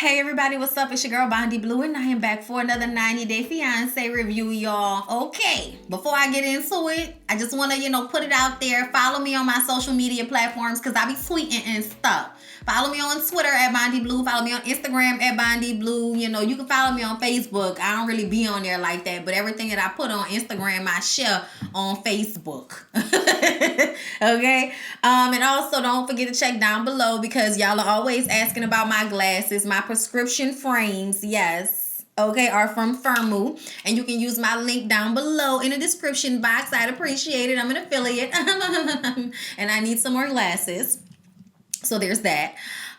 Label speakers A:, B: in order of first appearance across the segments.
A: Hey everybody, what's up? It's your girl Bondy Blue, and I am back for another 90-day Fiance review, y'all. Okay, before I get into it, I just want to, put it out there. Follow me on my social media platforms because I be tweeting and stuff. Follow me on Twitter at Bondy Blue. Follow me on Instagram at Bondy Blue. You can follow me on Facebook. I don't really be on there like that, but everything that I put on Instagram, I share on Facebook. Okay? And also don't forget to check down below because y'all are always asking about my glasses, my prescription frames. Yes. Okay, are from Firmoo, and you can use my link down below in the description box. I'd appreciate it. I'm an affiliate, and I need some more glasses. So there's that.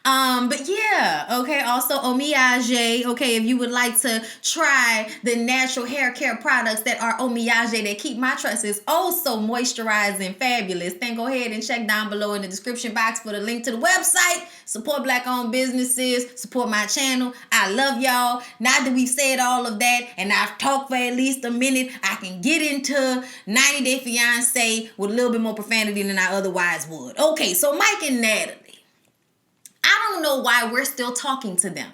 A: But yeah, okay, also Omiyage, okay, if you would like to try the natural hair care products that are Omiyage that keep my tresses oh so moisturized and fabulous, then go ahead and check down below in the description box for the link to the website. Support Black-owned businesses, support my channel. I love y'all. Now that we've said all of that and I've talked for at least a minute, I can get into 90 Day Fiance with a little bit more profanity than I otherwise would. Okay, so Mike and Natalie. I don't know why we're still talking to them.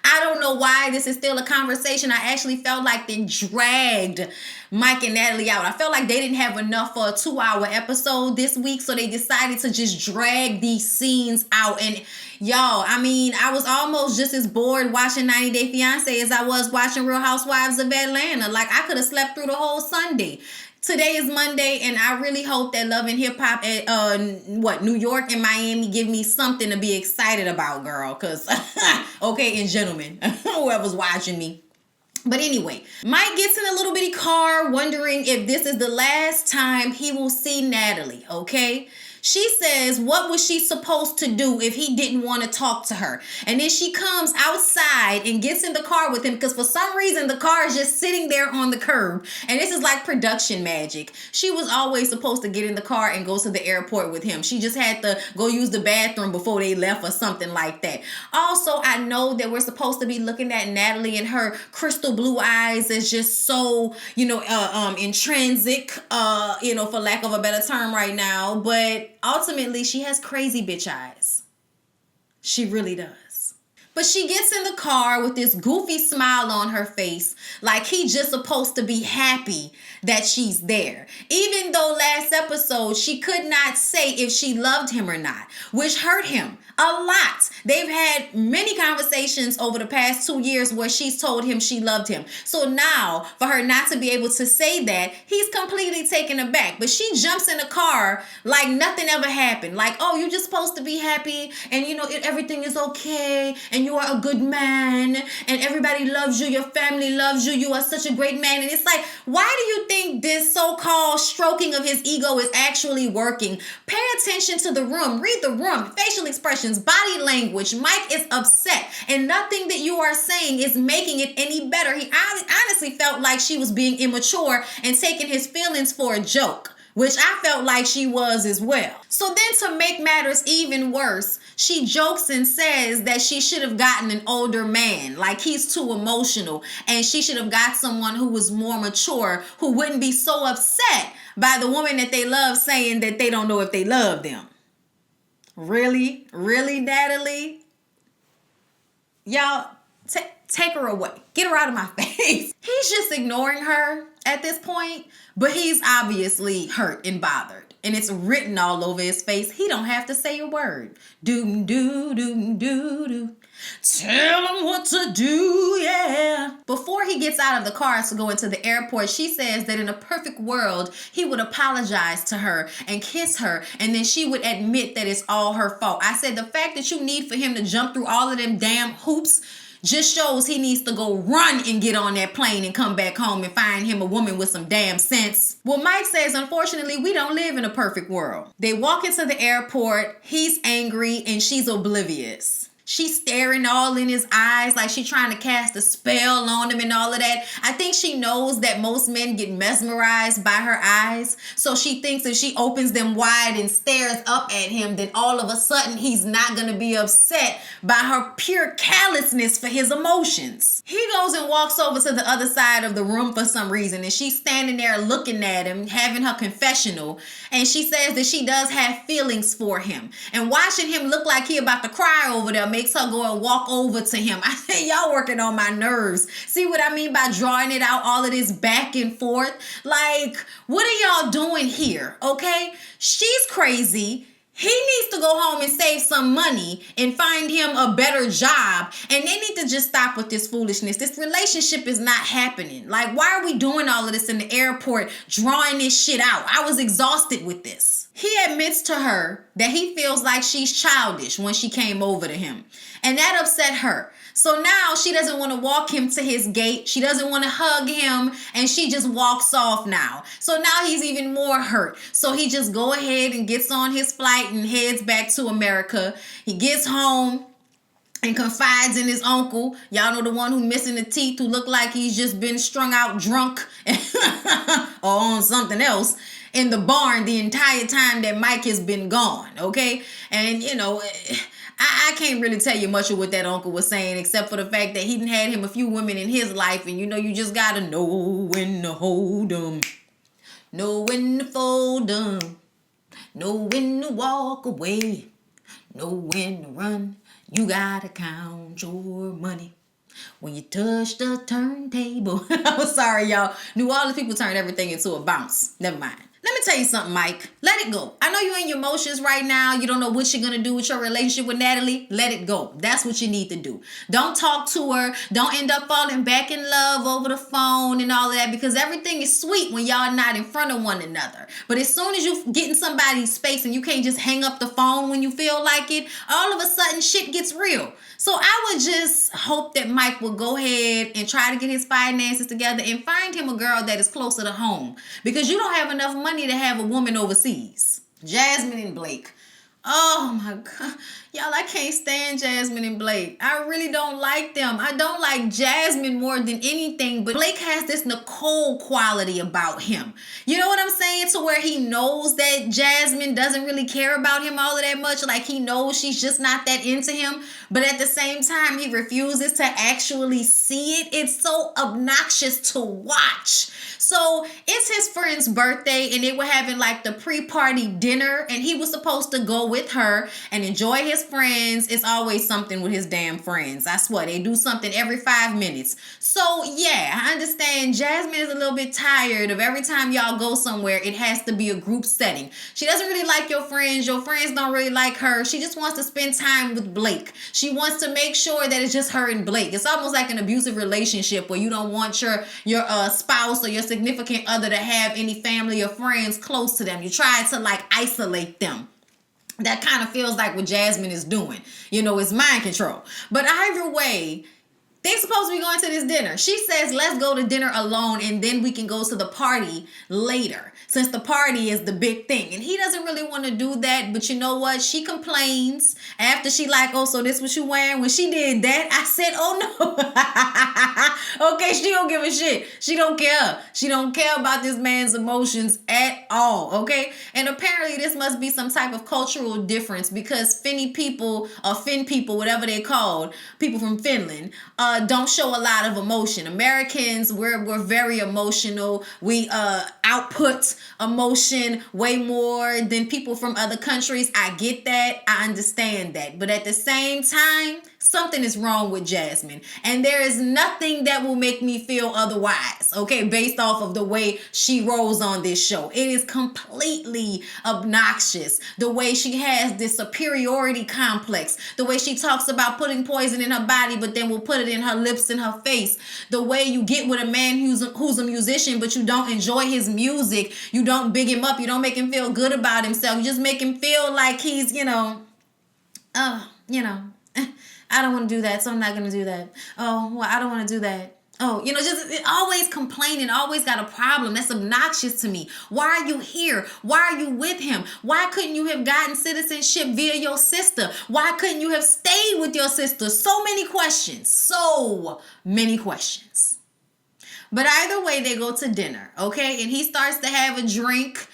A: I don't know why this is still a conversation. I actually felt like they dragged Mike and Natalie out. I felt like they didn't have enough for a 2-hour episode this week, so they decided to just drag these scenes out. And y'all, I was almost just as bored watching 90 Day Fiance as I was watching Real Housewives of Atlanta. Like, I could have slept through the whole Sunday. Today is Monday, and I really hope that Love and Hip Hop at New York and Miami give me something to be excited about, girl. Cause okay, and gentlemen, whoever's watching me. But anyway, Mike gets in a little bitty car wondering if this is the last time he will see Natalie, okay? She says, what was she supposed to do if he didn't want to talk to her? And then she comes outside and gets in the car with him because for some reason the car is just sitting there on the curb. And this is like production magic. She was always supposed to get in the car and go to the airport with him. She just had to go use the bathroom before they left or something like that. Also, I know that we're supposed to be looking at Natalie and her crystal blue eyes as just so, intrinsic, for lack of a better term right now. But ultimately, she has crazy bitch eyes. She really does. But she gets in the car with this goofy smile on her face, like he's just supposed to be happy that she's there. Even though last episode, she could not say if she loved him or not, which hurt him a lot. They've had many conversations over the past 2 years where she's told him she loved him. So now, for her not to be able to say that, he's completely taken aback. But she jumps in the car like nothing ever happened. Like, oh, you're just supposed to be happy and, everything is okay and you are a good man and everybody loves you. Your family loves you. You are such a great man. And it's like, why do you think this so-called stroking of his ego is actually working? Pay attention to the room. Read the room. Facial expressions, body language. Mike is upset, and nothing that you are saying is making it any better. He honestly felt like she was being immature and taking his feelings for a joke, which I felt like she was as well. So then to make matters even worse, she jokes and says that she should have gotten an older man, like he's too emotional, and she should have got someone who was more mature, who wouldn't be so upset by the woman that they love saying that they don't know if they love them. Really? Really, Natalie? Y'all, take her away. Get her out of my face. He's just ignoring her at this point, but he's obviously hurt and bothered. And it's written all over his face. He don't have to say a word. Doom, doo, doom, doo, doo. Tell him what to do, yeah. Before he gets out of the car to go into the airport, she says that in a perfect world, he would apologize to her and kiss her, and then she would admit that it's all her fault. I said the fact that you need for him to jump through all of them damn hoops just shows he needs to go run and get on that plane and come back home and find him a woman with some damn sense. Well, Mike says, unfortunately, we don't live in a perfect world. They walk into the airport, he's angry, and she's oblivious. She's staring all in his eyes like she's trying to cast a spell on him and all of that. I think she knows that most men get mesmerized by her eyes. So she thinks if she opens them wide and stares up at him, then all of a sudden he's not going to be upset by her pure callousness for his emotions. He goes and walks over to the other side of the room for some reason, and she's standing there looking at him, having her confessional, and she says that she does have feelings for him. And watching him look like he about to cry over there makes her go and walk over to him. I say, y'all working on my nerves. See what I mean by drawing it out, all of this back and forth? Like, what are y'all doing here, okay? She's crazy. He needs to go home and save some money and find him a better job. And they need to just stop with this foolishness. This relationship is not happening. Like, why are we doing all of this in the airport, drawing this shit out? I was exhausted with this. He admits to her that he feels like she's childish when she came over to him. And that upset her. So now she doesn't want to walk him to his gate. She doesn't want to hug him. And she just walks off now. So now he's even more hurt. So he just go ahead and gets on his flight and heads back to America. He gets home and confides in his uncle. Y'all know, the one who missing the teeth, who look like he's just been strung out drunk or on something else in the barn the entire time that Mike has been gone, okay? And, you know, I can't really tell you much of what that uncle was saying, except for the fact that he done had him a few women in his life, and, you know, you just gotta know when to hold them, know when to fold them, know when to walk away, know when to run. You gotta count your money when you touch the turntable. I'm sorry, y'all. New Orleans people turn everything into a bounce. Never mind. Let me tell you something, Mike. Let it go. I know you're in your emotions right now. You don't know what you're going to do with your relationship with Natalie. Let it go. That's what you need to do. Don't talk to her. Don't end up falling back in love over the phone and all of that, because everything is sweet when y'all not in front of one another. But as soon as you get in somebody's space and you can't just hang up the phone when you feel like it, all of a sudden shit gets real. So I would just hope that Mike will go ahead and try to get his finances together and find him a girl that is closer to home, because you don't have enough money to have a woman overseas. Jasmine and Blake. Oh my God. Y'all, I can't stand Jasmine and Blake. I really don't like them. I don't like Jasmine more than anything, but Blake has this Nicole quality about him. You know what I'm saying? To where he knows that Jasmine doesn't really care about him all of that much. Like, he knows she's just not that into him. But at the same time, he refuses to actually see it. It's so obnoxious to watch. So it's his friend's birthday, and they were having like the pre-party dinner, and he was supposed to go with her and enjoy his friends. It's always something with his damn friends. I swear, they do something every 5 minutes. So yeah, I understand Jasmine is a little bit tired of every time y'all go somewhere, it has to be a group setting. She doesn't really like your friends. Your friends don't really like her. She just wants to spend time with Blake. She wants to make sure that it's just her and Blake. It's almost like an abusive relationship where you don't want your spouse or your significant other to have any family or friends close to them. You try to like isolate them. That kind of feels like what Jasmine is doing. You know, it's mind control. But either way, they're supposed to be going to this dinner. She says, let's go to dinner alone and then we can go to the party later, since the party is the big thing. And he doesn't really want to do that. But you know what? She complains after she like, oh, so this what you wearing? When she did that, I said, oh no. Okay, she don't give a shit. She don't care. She don't care about this man's emotions at all. Okay. And apparently this must be some type of cultural difference, because Finn people, whatever they're called, people from Finland, don't show a lot of emotion. Americans, we're very emotional. We output emotion way more than people from other countries. I get that. I understand that. But at the same time, something is wrong with Jasmine. And there is nothing that will make me feel otherwise, okay, based off of the way she rolls on this show. It is completely obnoxious. The way she has this superiority complex. The way she talks about putting poison in her body, but then will put it in her lips and her face. The way you get with a man who's a musician, but you don't enjoy his music. You don't big him up. You don't make him feel good about himself. You just make him feel like he's, I don't want to do that, so I'm not going to do that. Oh, well, I don't want to do that. Oh, just always complaining, always got a problem. That's obnoxious to me. Why are you here? Why are you with him? Why couldn't you have gotten citizenship via your sister? Why couldn't you have stayed with your sister? So many questions. So many questions. But either way, they go to dinner, okay? And he starts to have a drink.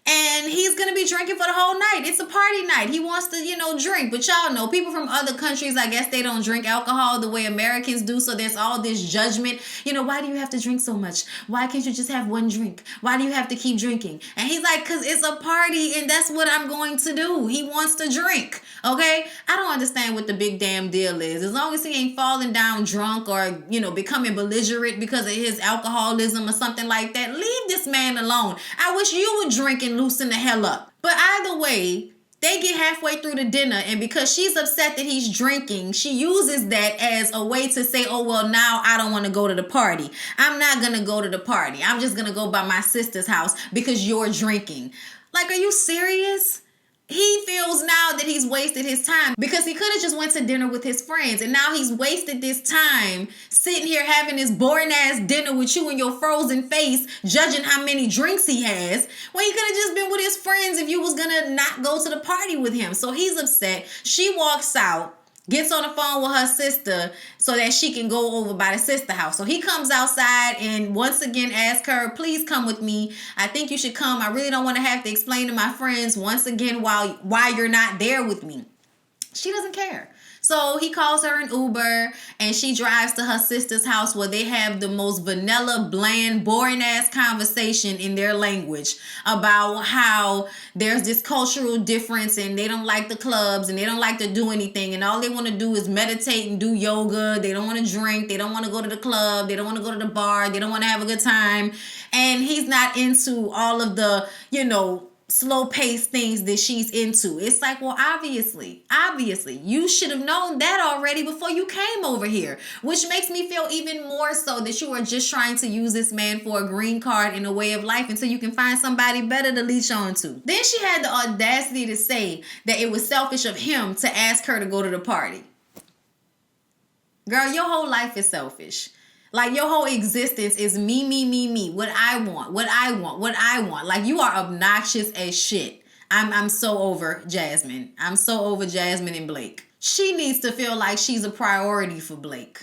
A: And he's going to be drinking for the whole night. It's a party night. He wants to, drink. But y'all know, people from other countries, I guess they don't drink alcohol the way Americans do. So there's all this judgment. Why do you have to drink so much? Why can't you just have one drink? Why do you have to keep drinking? And he's like, because it's a party and that's what I'm going to do. He wants to drink. Okay? I don't understand what the big damn deal is. As long as he ain't falling down drunk or, becoming belligerent because of his alcoholism or something like that, leave this man alone. I wish you would drink and loosen the hell up. But either way, they get halfway through the dinner, and because she's upset that he's drinking, she uses that as a way to say, oh, well, now I don't want to go to the party. I'm not going to go to the party. I'm just going to go by my sister's house because you're drinking. Like, are you serious? He feels now that he's wasted his time because he could have just went to dinner with his friends, and now he's wasted this time sitting here having this boring ass dinner with you in your frozen face, judging how many drinks he has, when he could have just been with his friends if you was gonna not go to the party with him. So he's upset. She walks out, gets on the phone with her sister so that she can go over by the sister house. So he comes outside and once again asks her, please come with me. I think you should come. I really don't want to have to explain to my friends once again why you're not there with me. She doesn't care. So he calls her an Uber and she drives to her sister's house where they have the most vanilla, bland, boring ass conversation in their language about how there's this cultural difference and they don't like the clubs and they don't like to do anything and all they want to do is meditate and do yoga. They don't want to drink. They don't want to go to the club. They don't want to go to the bar. They don't want to have a good time. And he's not into all of the, slow-paced things that she's into. It's like, well, obviously, you should have known that already before you came over here, which makes me feel even more so that you are just trying to use this man for a green card in a way of life until you can find somebody better to leech on to. Then she had the audacity to say that it was selfish of him to ask her to go to the party. Girl, your whole life is selfish. Like, your whole existence is me, what I want. Like, you are obnoxious as shit. I'm so over Jasmine. I'm so over Jasmine and Blake. She needs to feel like she's a priority for Blake.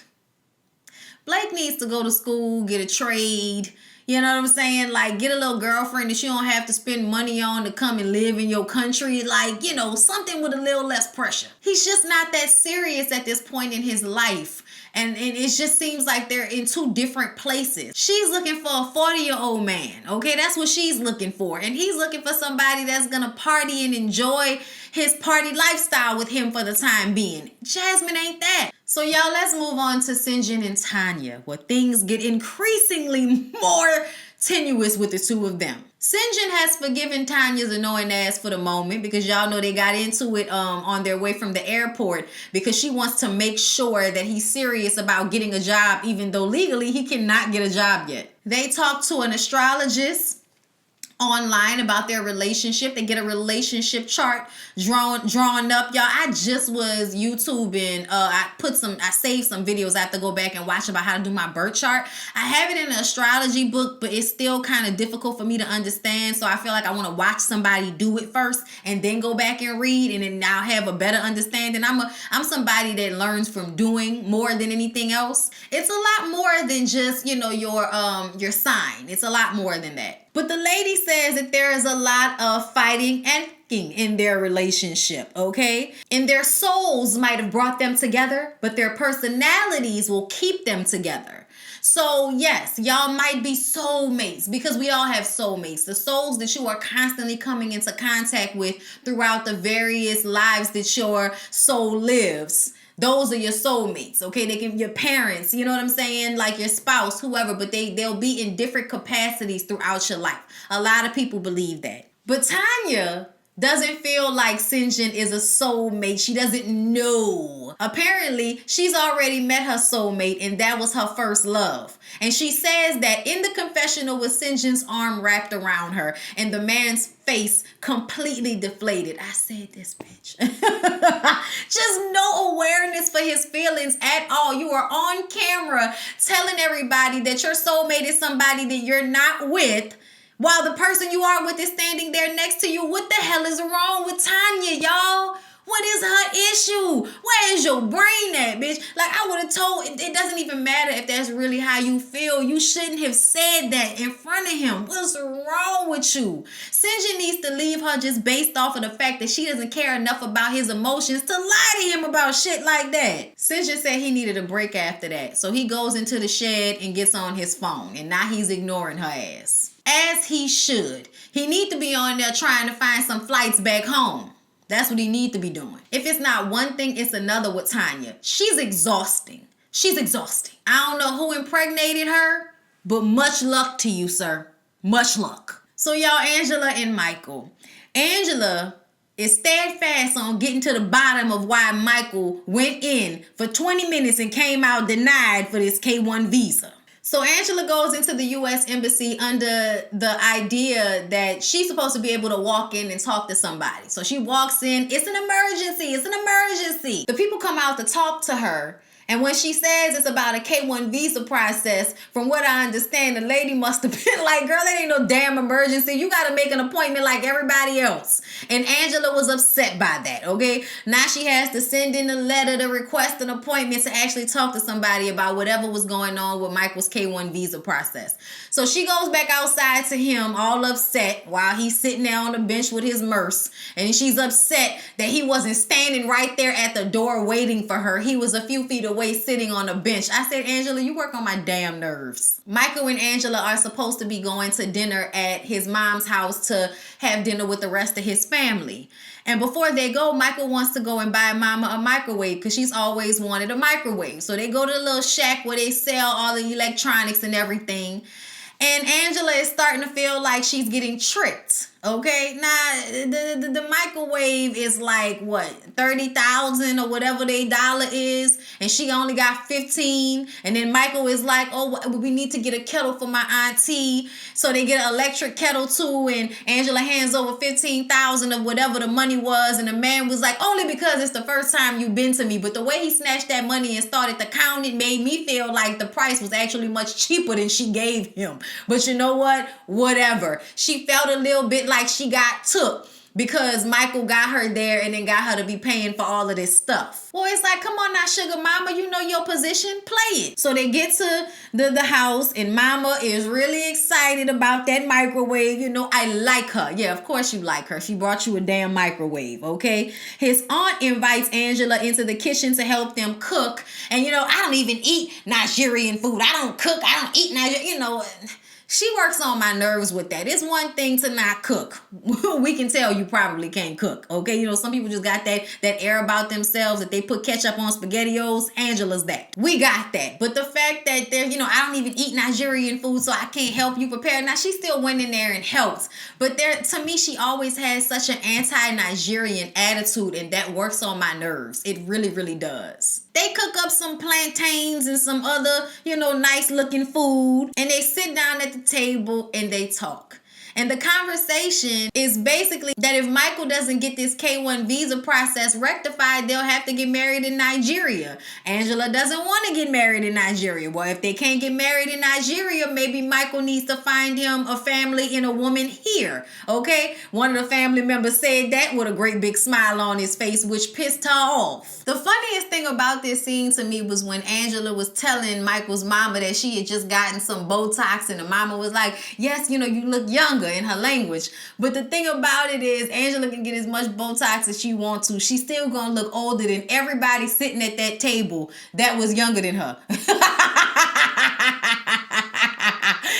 A: Blake needs to go to school, get a trade. You know what I'm saying? Like, get a little girlfriend that you don't have to spend money on to come and live in your country. Like, something with a little less pressure. He's just not that serious at this point in his life. And it just seems like they're in two different places. She's looking for a 40-year-old man, okay? That's what she's looking for. And he's looking for somebody that's going to party and enjoy his party lifestyle with him for the time being. Jasmine ain't that. So y'all, let's move on to Sinjin and Tanya, where things get increasingly more tenuous with the two of them. Sinjin has forgiven Tanya's annoying ass for the moment because y'all know they got into it on their way from the airport because she wants to make sure that he's serious about getting a job even though legally he cannot get a job yet. They talked to an astrologist online about their relationship. They get a relationship chart drawn up. Y'all, I just was YouTubing. I saved some videos. I have to go back and watch about how to do my birth chart. I have it in an astrology book, but it's still kind of difficult for me to understand. So I feel like I want to watch somebody do it first and then go back and read, and then now have a better understanding. I'm somebody that learns from doing more than anything else. It's a lot more than just, your sign. It's a lot more than that. But the lady says that there is a lot of fighting and in their relationship, okay? And their souls might have brought them together, but their personalities will keep them together. So yes, y'all might be soulmates because we all have soulmates. The souls that you are constantly coming into contact with throughout the various lives that your soul lives. Those are your soulmates, okay? They can be your parents, you know what I'm saying? Like your spouse, whoever, but they'll be in different capacities throughout your life. A lot of people believe that. But Tanya doesn't feel like Sinjin is a soulmate. She doesn't know. Apparently, she's already met her soulmate, and that was her first love. And she says that in the confessional with Sinjin's arm wrapped around her and the man's face completely deflated. I said this, bitch. Just no awareness for his feelings at all. You are on camera telling everybody that your soulmate is somebody that you're not with, while the person you are with is standing there next to you. What the hell is wrong with Tanya, y'all? What is her issue? Where is your brain at, bitch? Like, I would have told, it doesn't even matter if that's really how you feel. You shouldn't have said that in front of him. What's wrong with you? Sinjin needs to leave her just based off of the fact that she doesn't care enough about his emotions to lie to him about shit like that. Sinjin said he needed a break after that. So he goes into the shed and gets on his phone. And now he's ignoring her ass. As he should. He need to be on there trying to find some flights back home. That's what he need to be doing. If it's not one thing, it's another with Tanya. She's exhausting. She's exhausting. I don't know who impregnated her, but much luck to you, sir. Much luck. So y'all, Angela and Michael. Angela is steadfast on getting to the bottom of why Michael went in for 20 minutes and came out denied for this K1 visa. So Angela goes into the U.S. Embassy under the idea that she's supposed to be able to walk in and talk to somebody. So she walks in. It's an emergency. It's an emergency. The people come out to talk to her. And when she says it's about a K1 visa process, from what I understand, the lady must have been like, girl, that ain't no damn emergency. You got to make an appointment like everybody else. And Angela was upset by that, okay? Now she has to send in a letter to request an appointment to actually talk to somebody about whatever was going on with Michael's K1 visa process. So she goes back outside to him all upset while he's sitting there on the bench with his Merce. And she's upset that he wasn't standing right there at the door waiting for her. He was a few feet away sitting on a bench. I said, Angela, you work on my damn nerves. Michael and Angela are supposed to be going to dinner at his mom's house to have dinner with the rest of his family. And before they go, Michael wants to go and buy Mama a microwave because she's always wanted a microwave. So they go to the little shack where they sell all the electronics and everything. And Angela is starting to feel like she's getting tricked. Okay, now the microwave is like what, 30,000 or whatever they dollar is, and she only got 15. And then Michael is like, oh, we need to get a kettle for my auntie, so they get an electric kettle too. And Angela hands over 15,000 of whatever the money was, and the man was like, only because it's the first time you've been to me. But the way he snatched that money and started to count it made me feel like the price was actually much cheaper than she gave him. But you know what? Whatever. She felt a little bit like she got took because Michael got her there and then got her to be paying for all of this stuff. Well, it's like, come on now, sugar mama, you know your position, play it. So they get to the house and mama is really excited about that microwave. You know, I like her. Yeah, of course you like her. She brought you a damn microwave, okay? His aunt invites Angela into the kitchen to help them cook. And, you know, I don't even eat Nigerian food. I don't cook. I don't eat Nigerian, you know. She works on my nerves with that. It's one thing to not cook. We can tell you probably can't cook, okay? You know, some people just got that air about themselves that they put ketchup on SpaghettiOs. Angela's that. We got that. But the fact that they're, you know, I don't even eat Nigerian food, so I can't help you prepare. Now, she still went in there and helped. But to me, she always has such an anti-Nigerian attitude, and that works on my nerves. It really, really does. They cook up some plantains and some other, you know, nice looking food. And they sit down at the table and they talk. And the conversation is basically that if Michael doesn't get this K1 visa process rectified, they'll have to get married in Nigeria. Angela doesn't want to get married in Nigeria. Well, if they can't get married in Nigeria, maybe Michael needs to find him a family and a woman here. Okay? One of the family members said that with a great big smile on his face, which pissed her off. The funniest thing about this scene to me was when Angela was telling Michael's mama that she had just gotten some Botox, and the mama was like, yes, you know, you look younger, in her language. But the thing about it is, Angela can get as much Botox as she wants to. She's still gonna look older than everybody sitting at that table that was younger than her.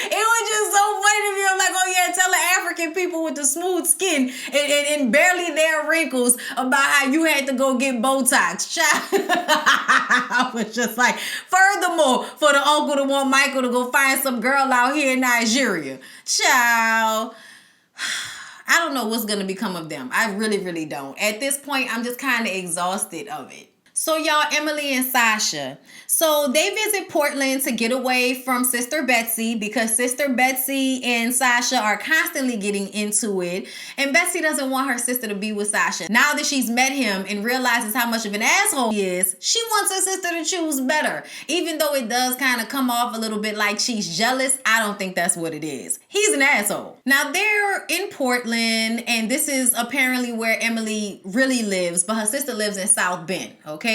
A: It was just so funny to me. I'm like, oh yeah, tell the African people with the smooth skin and barely their wrinkles about how you had to go get Botox. I was just like, furthermore, for the uncle to want Michael to go find some girl out here in Nigeria. Child. I don't know what's going to become of them. I really, really don't. At this point, I'm just kind of exhausted of it. So y'all, Emily and Sasha. So they visit Portland to get away from Sister Betsy because Sister Betsy and Sasha are constantly getting into it. And Betsy doesn't want her sister to be with Sasha. Now that she's met him and realizes how much of an asshole he is, she wants her sister to choose better. Even though it does kind of come off a little bit like she's jealous, I don't think that's what it is. He's an asshole. Now they're in Portland, and this is apparently where Emily really lives, but her sister lives in South Bend, okay?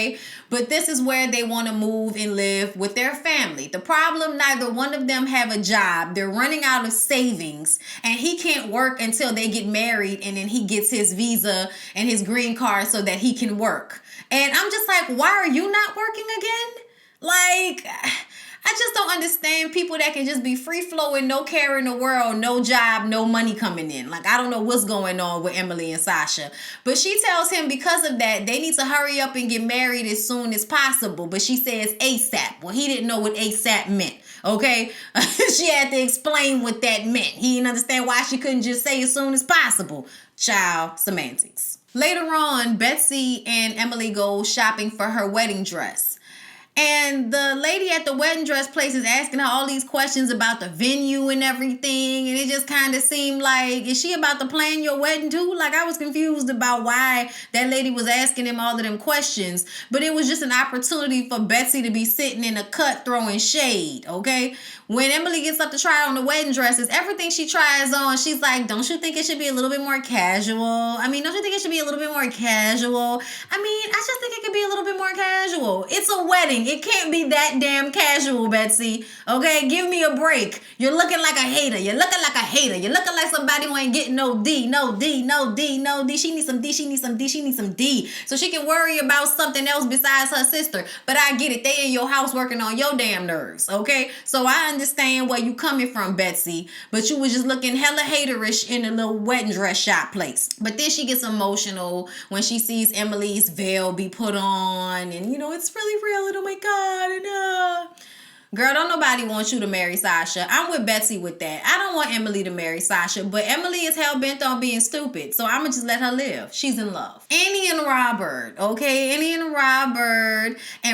A: But this is where they want to move and live with their family. The problem, neither one of them have a job. They're running out of savings, and he can't work until they get married, and then he gets his visa and his green card so that he can work. And I'm just like, why are you not working again? Like, I just don't understand people that can just be free flowing, no care in the world, no job, no money coming in. Like, I don't know what's going on with Emily and Sasha. But she tells him because of that, they need to hurry up and get married as soon as possible. But she says ASAP. Well, he didn't know what ASAP meant. Okay? She had to explain what that meant. He didn't understand why she couldn't just say as soon as possible. Child semantics. Later on, Betsy and Emily go shopping for her wedding dress. And the lady at the wedding dress place is asking her all these questions about the venue and everything. And it just kind of seemed like, is she about to plan your wedding too? Like, I was confused about why that lady was asking him all of them questions. But it was just an opportunity for Betsy to be sitting in a cut throwing shade, okay? When Emily gets up to try on the wedding dresses, everything she tries on, she's like, don't you think it should be a little bit more casual? Don't you think it should be a little bit more casual? I just think it could be a little bit more casual. It's a wedding. It can't be that damn casual, Betsy. Okay, give me a break. You're looking like a hater. You're looking like a hater. You're looking like somebody who ain't getting no D, no D, no D, no D. She needs some D, she needs some D, she needs some D. So she can worry about something else besides her sister. But I get it. They in your house working on your damn nerves, okay? So I understand where you coming from, Betsy. But you was just looking hella haterish in a little wedding dress shop place. But then she gets emotional when she sees Emily's veil be put on. And, you know, it's really real. And oh my God. And, girl, don't nobody want you to marry Sasha. I'm with Betsy with that. I don't want Emily to marry Sasha, but Emily is hell-bent on being stupid, so I'm going to just let her live. She's in love. Annie and Robert, okay? Annie and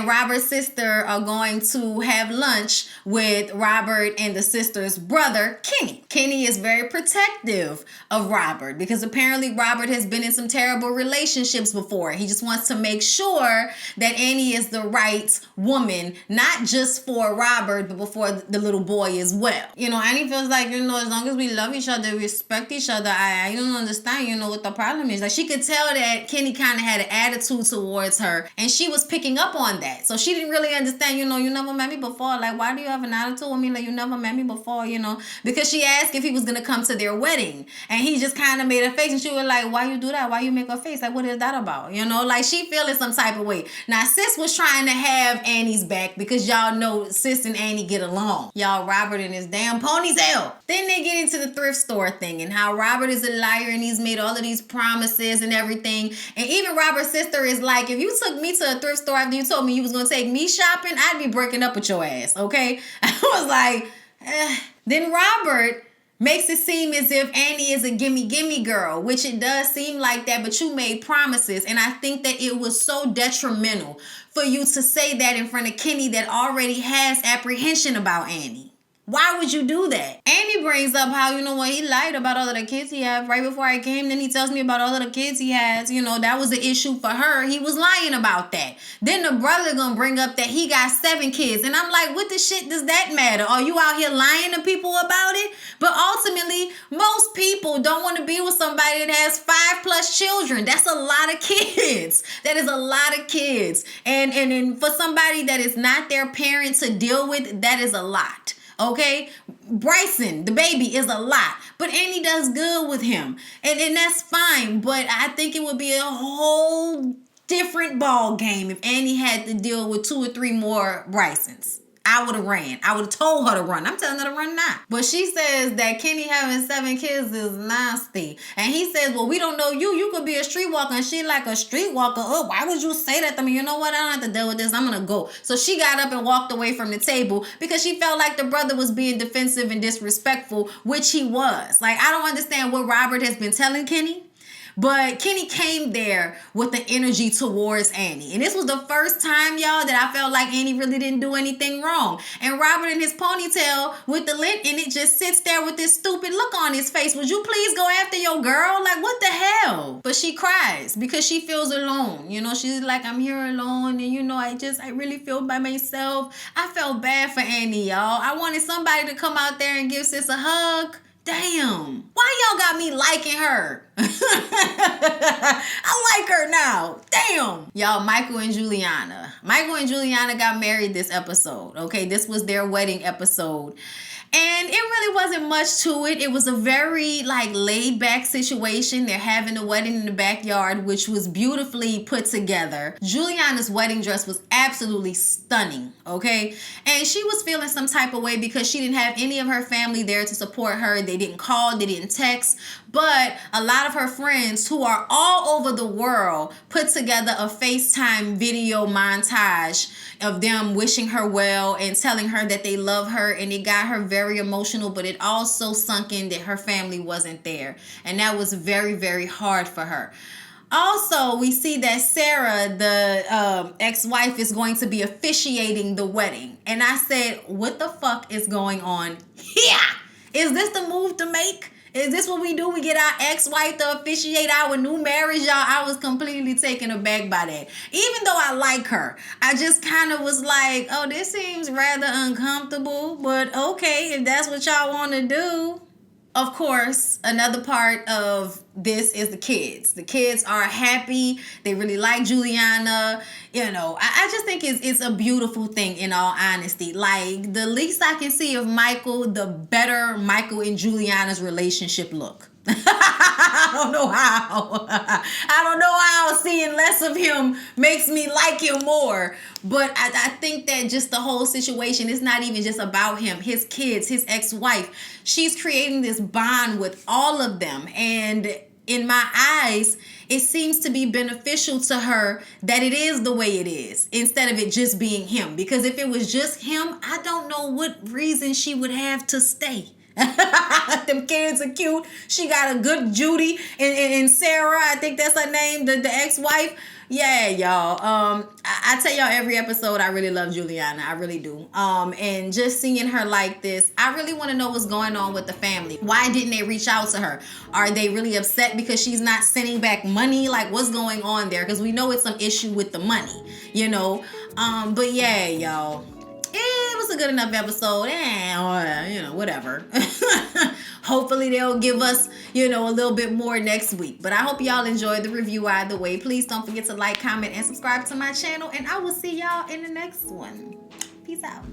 A: Robert's sister are going to have lunch with Robert and the sister's brother, Kenny. Kenny is very protective of Robert because apparently Robert has been in some terrible relationships before. He just wants to make sure that Annie is the right woman, not just for Robert, but before the little boy as well. You know, Annie feels like, you know, as long as we love each other, respect each other, I don't understand, you know, what the problem is. Like, she could tell that Kenny kind of had an attitude towards her, and she was picking up on that. So she didn't really understand, you know, you never met me before. Like, why do you have an attitude with me? Like, you never met me before, you know? Because she asked if he was going to come to their wedding, and he just kind of made a face, and she was like, why you do that? Why you make a face? Like, what is that about? You know, like, she feeling some type of way. Now, sis was trying to have Annie's back because y'all know sis and Annie get along. Y'all, Robert and his damn ponytail. Then they get into the thrift store thing and how Robert is a liar and he's made all of these promises and everything. And even Robert's sister is like, if you took me to a thrift store after you told me you was going to take me shopping, I'd be breaking up with your ass, okay? I was like, Then Robert makes it seem as if Annie is a gimme girl, which it does seem like that, but you made promises. And I think that it was so detrimental for you to say that in front of Kenny that already has apprehension about Annie. Why would you do that? Annie brings up how, you know what, he lied about all of the kids he had right before I came. Then he tells me about all of the kids he has. You know, that was the issue for her. He was lying about that. Then the brother gonna bring up that he got 7 kids. And I'm like, what the shit does that matter? Are you out here lying to people about it? But ultimately, most people don't want to be with somebody that has 5+ children. That's a lot of kids. That is a lot of kids. And for somebody that is not their parent to deal with, that is a lot. Okay, Bryson, the baby, is a lot, but Annie does good with him, and that's fine. But I think it would be a whole different ball game if Annie had to deal with 2 or 3 more Brysons. I would have ran. I would have told her to run. I'm telling her to run now. But she says that Kenny having 7 kids is nasty. And he says, well, we don't know you. You could be a streetwalker. And she like, a streetwalker? Oh, why would you say that to me? You know what? I don't have to deal with this. I'm going to go. So she got up and walked away from the table because she felt like the brother was being defensive and disrespectful, which he was. Like, I don't understand what Robert has been telling Kenny. But Kenny came there with the energy towards Annie. And this was the first time, y'all, that I felt like Annie really didn't do anything wrong. And Robert in his ponytail with the lint in it just sits there with this stupid look on his face. Would you please go after your girl? Like, what the hell? But she cries because she feels alone. You know, she's like, I'm here alone. And, you know, I really feel by myself. I felt bad for Annie, y'all. I wanted somebody to come out there and give sis a hug. Damn. Why y'all got me liking her? I like her now. Damn. Y'all, Michael and Juliana. Michael and Juliana got married this episode. Okay, this was their wedding episode. And it really wasn't much to it. It was a very laid back situation. They're having a wedding in the backyard, which was beautifully put together. Juliana's wedding dress was absolutely stunning, okay? And she was feeling some type of way because she didn't have any of her family there to support her. They didn't call, they didn't text. But a lot of her friends who are all over the world put together a FaceTime video montage of them wishing her well and telling her that they love her, and it got her very emotional, but it also sunk in that her family wasn't there, and that was very, very hard for her. Also, we see that Sarah, the ex-wife, is going to be officiating the wedding, and I said, what the fuck is going on here? Is this the move to make? Is this what we do? We get our ex-wife to officiate our new marriage, y'all? I was completely taken aback by that. Even though I like her, I just kind of was like, oh, this seems rather uncomfortable, but okay, if that's what y'all want to do. Of course, another part of this is the kids. The kids are happy. They really like Juliana. You know, I just think it's a beautiful thing, in all honesty. Like, the least I can see of Michael, the better Michael and Juliana's relationship look. I don't know how. I don't know how seeing less of him makes me like him more. But I think that just the whole situation is not even just about him. His kids, his ex-wife. She's creating this bond with all of them. And in my eyes, it seems to be beneficial to her that it is the way it is, instead of it just being him. Because if it was just him, I don't know what reason she would have to stay. Them kids are cute. She got a good Judy and Sarah. I think that's her name, the ex-wife. Yeah, y'all. I tell y'all every episode I really love Juliana. I really do. And just seeing her like this, I really want to know what's going on with the family. Why didn't they reach out to her? Are they really upset because she's not sending back money? Like, what's going on there? Because we know it's some issue with the money, you know. But yeah, y'all. It was a good enough episode. You know, whatever. Hopefully they'll give us, you know, a little bit more next week. But I hope y'all enjoyed the review either way. Please don't forget to like, comment, and subscribe to my channel. And I will see y'all in the next one. Peace out.